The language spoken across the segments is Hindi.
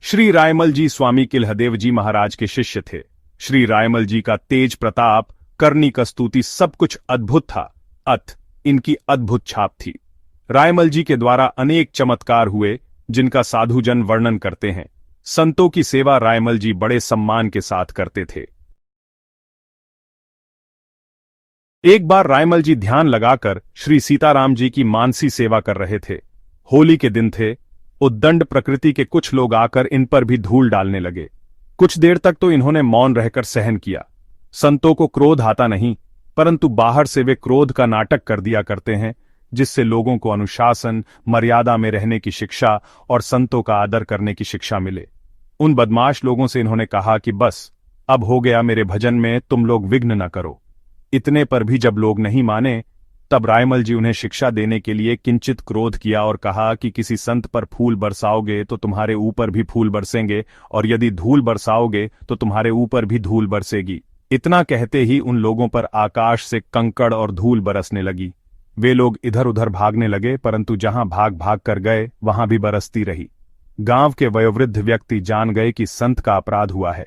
श्री रायमल जी स्वामी किल्हदेव जी महाराज के शिष्य थे। श्री रायमल जी का तेज प्रताप, करनी कस्तुति सब कुछ अद्भुत था। इनकी अद्भुत छाप थी। रायमल जी के द्वारा अनेक चमत्कार हुए जिनका साधुजन वर्णन करते हैं। संतों की सेवा रायमल जी बड़े सम्मान के साथ करते थे। एक बार रायमल जी ध्यान लगाकर श्री सीताराम जी की मानसी सेवा कर रहे थे। होली के दिन थे। उद्दंड प्रकृति के कुछ लोग आकर इन पर भी धूल डालने लगे। कुछ देर तक तो इन्होंने मौन रहकर सहन किया। संतों को क्रोध आता नहीं, परंतु बाहर से वे क्रोध का नाटक कर दिया करते हैं, जिससे लोगों को अनुशासन, मर्यादा में रहने की शिक्षा और संतों का आदर करने की शिक्षा मिले। उन बदमाश लोगों से इन्होंने कहा कि बस अब हो गया, मेरे भजन में तुम लोग विघ्न न करो। इतने पर भी जब लोग नहीं माने, तब रायमल जी उन्हें शिक्षा देने के लिए किंचित क्रोध किया और कहा कि किसी संत पर फूल बरसाओगे तो तुम्हारे ऊपर भी फूल बरसेंगे, और यदि धूल बरसाओगे तो तुम्हारे ऊपर भी धूल बरसेगी। इतना कहते ही उन लोगों पर आकाश से कंकड़ और धूल बरसने लगी। वे लोग इधर उधर भागने लगे, परंतु जहां भाग भाग कर गए वहां भी बरसती रही। गांव के वयोवृद्ध व्यक्ति जान गए कि संत का अपराध हुआ है।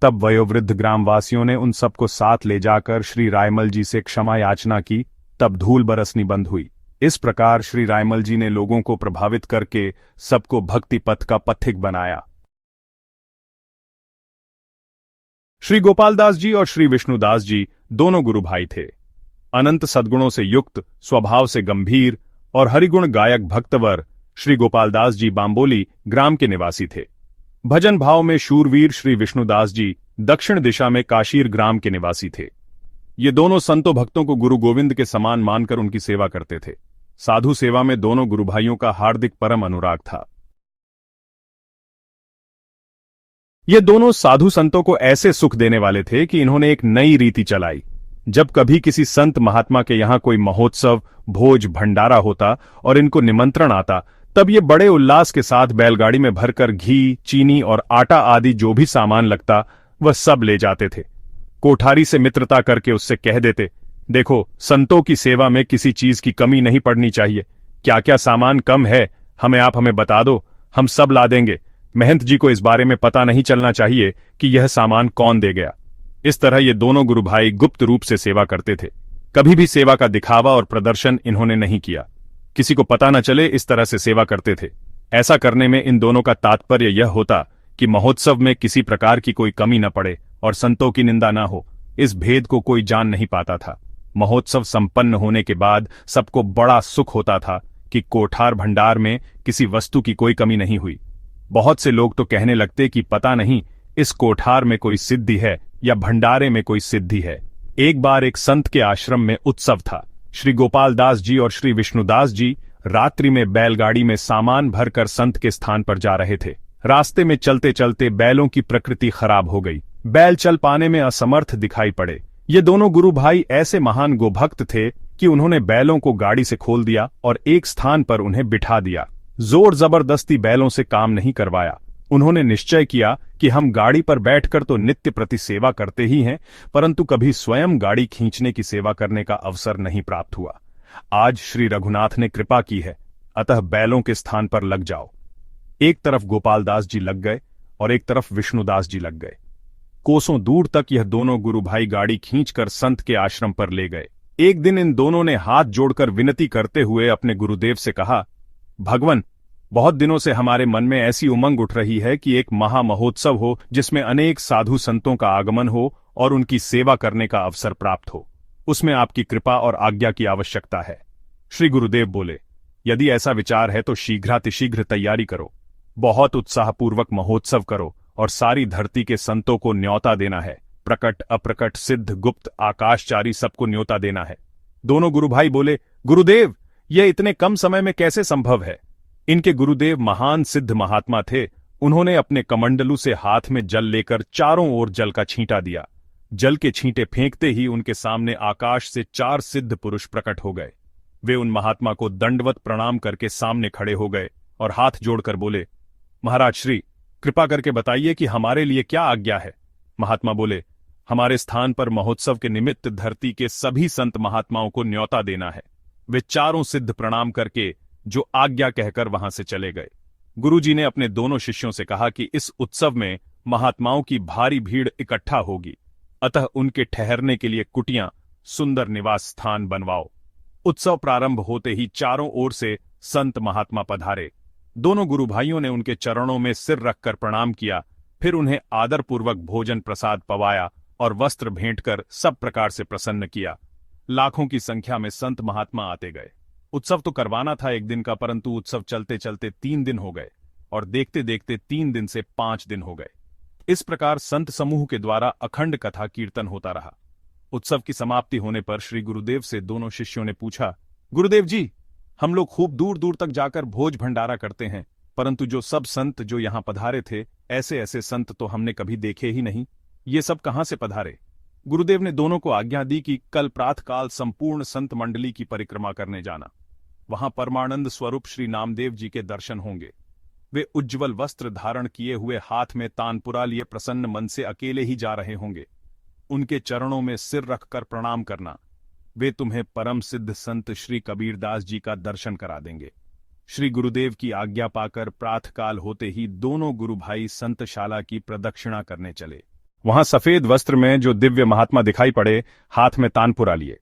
तब वयोवृद्ध ग्रामवासियों ने उन सबको साथ ले जाकर श्री रायमल जी से क्षमा याचना की। तब धूल बरसनी बंद हुई। इस प्रकार श्री रायमल जी ने लोगों को प्रभावित करके सबको भक्ति पथ का पथिक बनाया। श्री गोपालदास जी और श्री विष्णुदास जी दोनों गुरु भाई थे। अनंत सद्गुणों से युक्त, स्वभाव से गंभीर और हरिगुण गायक भक्तवर श्री गोपालदास जी बांबोली ग्राम के निवासी थे। भजन भाव में शूरवीर श्री विष्णुदास जी दक्षिण दिशा में काशीर ग्राम के निवासी थे। ये दोनों संतों भक्तों को गुरु गोविंद के समान मानकर उनकी सेवा करते थे। साधु सेवा में दोनों गुरु भाइयों का हार्दिक परम अनुराग था। ये दोनों साधु संतों को ऐसे सुख देने वाले थे कि इन्होंने एक नई रीति चलाई। जब कभी किसी संत महात्मा के यहां कोई महोत्सव, भोज, भंडारा होता और इनको निमंत्रण आता, तब ये बड़े उल्लास के साथ बैलगाड़ी में भरकर घी, चीनी और आटा आदि जो भी सामान लगता वह सब ले जाते थे। कोठारी से मित्रता करके उससे कह देते, देखो, संतों की सेवा में किसी चीज की कमी नहीं पड़नी चाहिए। क्या क्या सामान कम है आप हमें बता दो, हम सब ला देंगे। महंत जी को इस बारे में पता नहीं चलना चाहिए कि यह सामान कौन दे गया। इस तरह ये दोनों गुरु भाई गुप्त रूप से सेवा करते थे। कभी भी सेवा का दिखावा और प्रदर्शन इन्होंने नहीं किया। किसी को पता न चले, इस तरह से सेवा करते थे। ऐसा करने में इन दोनों का तात्पर्य यह होता कि महोत्सव में किसी प्रकार की कोई कमी न पड़े और संतों की निंदा न हो। इस भेद को कोई जान नहीं पाता था। महोत्सव संपन्न होने के बाद सबको बड़ा सुख होता था कि कोठार भंडार में किसी वस्तु की कोई कमी नहीं हुई। बहुत से लोग तो कहने लगते कि पता नहीं इस कोठार में कोई सिद्धि है या भंडारे में कोई सिद्धि है। एक बार एक संत के आश्रम में उत्सव था। श्री गोपालदास जी और श्री विष्णुदास जी रात्रि में बैलगाड़ी में सामान भरकर संत के स्थान पर जा रहे थे। रास्ते में चलते चलते बैलों की प्रकृति खराब हो गई। बैल चल पाने में असमर्थ दिखाई पड़े। ये दोनों गुरु भाई ऐसे महान गोभक्त थे कि उन्होंने बैलों को गाड़ी से खोल दिया और एक स्थान पर उन्हें बिठा दिया। जोर जबरदस्ती बैलों से काम नहीं करवाया। उन्होंने निश्चय किया कि हम गाड़ी पर बैठकर तो नित्य प्रति सेवा करते ही हैं, परंतु कभी स्वयं गाड़ी खींचने की सेवा करने का अवसर नहीं प्राप्त हुआ। आज श्री रघुनाथ ने कृपा की है, अतः बैलों के स्थान पर लग जाओ। एक तरफ गोपालदास जी लग गए और एक तरफ विष्णुदास जी लग गए। कोसों दूर तक यह दोनों गुरु भाई गाड़ी खींचकर संत के आश्रम पर ले गए। एक दिन इन दोनों ने हाथ जोड़कर विनती करते हुए अपने गुरुदेव से कहा, भगवन, बहुत दिनों से हमारे मन में ऐसी उमंग उठ रही है कि एक महा महोत्सव हो जिसमें अनेक साधु संतों का आगमन हो और उनकी सेवा करने का अवसर प्राप्त हो। उसमें आपकी कृपा और आज्ञा की आवश्यकता है। श्री गुरुदेव बोले, यदि ऐसा विचार है तो शीघ्रातिशीघ्र तैयारी करो। बहुत उत्साहपूर्वक महोत्सव करो और सारी धरती के संतों को न्योता देना है। प्रकट, अप्रकट, सिद्ध, गुप्त, आकाशचारी सबको न्योता देना है। दोनों गुरु भाई बोले, गुरुदेव, यह इतने कम समय में कैसे संभव है? इनके गुरुदेव महान सिद्ध महात्मा थे। उन्होंने अपने कमंडलू से हाथ में जल लेकर चारों ओर जल का छींटा दिया। जल के छींटे फेंकते ही उनके सामने आकाश से 4 सिद्ध पुरुष प्रकट हो गए। वे उन महात्मा को दंडवत प्रणाम करके सामने खड़े हो गए और हाथ जोड़कर बोले, महाराज श्री, कृपा करके बताइए कि हमारे लिए क्या आज्ञा है। महात्मा बोले, हमारे स्थान पर महोत्सव के निमित्त धरती के सभी संत महात्माओं को न्योता देना है। वे चारों सिद्ध प्रणाम करके जो आज्ञा कहकर वहां से चले गए। गुरुजी ने अपने दोनों शिष्यों से कहा कि इस उत्सव में महात्माओं की भारी भीड़ इकट्ठा होगी, अतः उनके ठहरने के लिए कुटियां, सुंदर निवास स्थान बनवाओ। उत्सव प्रारंभ होते ही चारों ओर से संत महात्मा पधारे। दोनों गुरु भाइयों ने उनके चरणों में सिर रखकर प्रणाम किया, फिर उन्हें आदरपूर्वक भोजन प्रसाद पवाया और वस्त्र भेंट कर सब प्रकार से प्रसन्न किया। लाखों की संख्या में संत महात्मा आते गए। उत्सव तो करवाना था एक दिन का, परंतु उत्सव चलते चलते 3 दिन हो गए और देखते देखते 3 दिन से 5 दिन हो गए। इस प्रकार संत समूह के द्वारा अखंड कथा कीर्तन होता रहा। उत्सव की समाप्ति होने पर श्री गुरुदेव से दोनों शिष्यों ने पूछा, गुरुदेव जी, हम लोग खूब दूर दूर तक जाकर भोज भंडारा करते हैं, परंतु जो सब संत जो यहाँ पधारे थे, ऐसे ऐसे संत तो हमने कभी देखे ही नहीं। ये सब कहाँ से पधारे? गुरुदेव ने दोनों को आज्ञा दी कि कल प्रातःकाल संपूर्ण संत मंडली की परिक्रमा करने जाना। वहां परमानंद स्वरूप श्री नामदेव जी के दर्शन होंगे। वे उज्ज्वल वस्त्र धारण किए हुए हाथ में तानपुरा लिए प्रसन्न मन से अकेले ही जा रहे होंगे। उनके चरणों में सिर रखकर प्रणाम करना। वे तुम्हें परम सिद्ध संत श्री कबीरदास जी का दर्शन करा देंगे। श्री गुरुदेव की आज्ञा पाकर प्रातःकाल होते ही दोनों गुरु भाई संतशाला की प्रदक्षिणा करने चले। वहां सफेद वस्त्र में जो दिव्य महात्मा दिखाई पड़े, हाथ में तानपुरा लिए।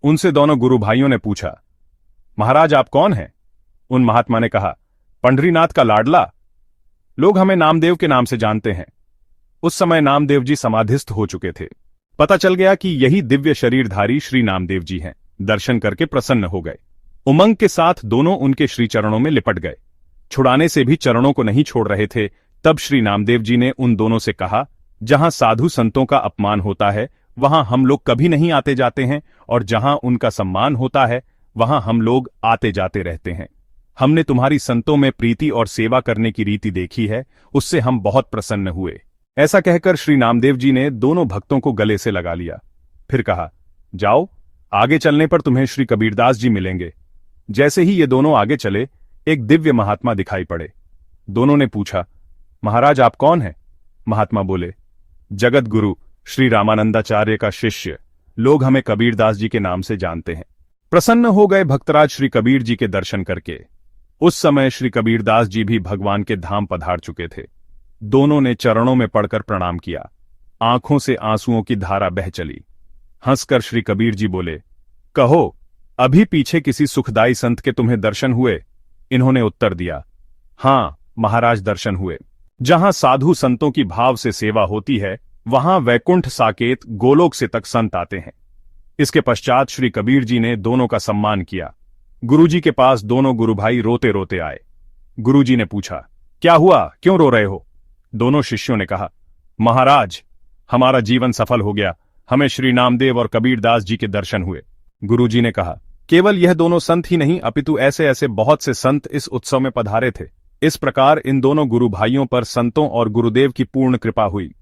उनसे दोनों गुरु भाइयों ने पूछा, महाराज आप कौन हैं? उन महात्मा ने कहा, पंढरीनाथ का लाडला। लोग हमें नामदेव के नाम से जानते हैं। उस समय नामदेव जी समाधिस्थ हो चुके थे। पता चल गया कि यही दिव्य शरीरधारी श्री नामदेव जी हैं। दर्शन करके प्रसन्न हो गए। उमंग के साथ दोनों उनके श्री चरणों में लिपट गए। छुड़ाने से भी चरणों को नहीं छोड़ रहे थे। तब श्री नामदेव जी ने उन दोनों से कहा, जहां साधु संतों का अपमान होता है वहां हम लोग कभी नहीं आते जाते हैं, और जहां उनका सम्मान होता है वहां हम लोग आते जाते रहते हैं। हमने तुम्हारी संतों में प्रीति और सेवा करने की रीति देखी है, उससे हम बहुत प्रसन्न हुए। ऐसा कहकर श्री नामदेव जी ने दोनों भक्तों को गले से लगा लिया। फिर कहा, जाओ, आगे चलने पर तुम्हें श्री कबीरदास जी मिलेंगे। जैसे ही ये दोनों आगे चले, एक दिव्य महात्मा दिखाई पड़े। दोनों ने पूछा, महाराज आप कौन हैं? महात्मा बोले, जगत गुरु श्री रामानंदाचार्य का शिष्य। लोग हमें कबीरदास जी के नाम से जानते हैं। प्रसन्न हो गए भक्तराज श्री कबीर जी के दर्शन करके। उस समय श्री कबीरदास जी भी भगवान के धाम पधार चुके थे। दोनों ने चरणों में पड़कर प्रणाम किया। आंखों से आंसुओं की धारा बह चली। हंसकर श्री कबीर जी बोले, कहो, अभी पीछे किसी सुखदाई संत के तुम्हें दर्शन हुए? इन्होंने उत्तर दिया, हां महाराज, दर्शन हुए। जहां साधु संतों की भाव से सेवा होती है, वहां वैकुंठ साकेत गोलोक से तक संत आते हैं। इसके पश्चात श्री कबीर जी ने दोनों का सम्मान किया। गुरुजी के पास दोनों गुरु भाई रोते रोते आए। गुरुजी ने पूछा, क्या हुआ, क्यों रो रहे हो? दोनों शिष्यों ने कहा, महाराज, हमारा जीवन सफल हो गया। हमें श्री नामदेव और कबीरदास जी के दर्शन हुए। गुरुजी ने कहा, केवल यह दोनों संत ही नहीं, अपितु ऐसे ऐसे बहुत से संत इस उत्सव में पधारे थे। इस प्रकार इन दोनों गुरु भाइयों पर संतों और गुरुदेव की पूर्ण कृपा हुई।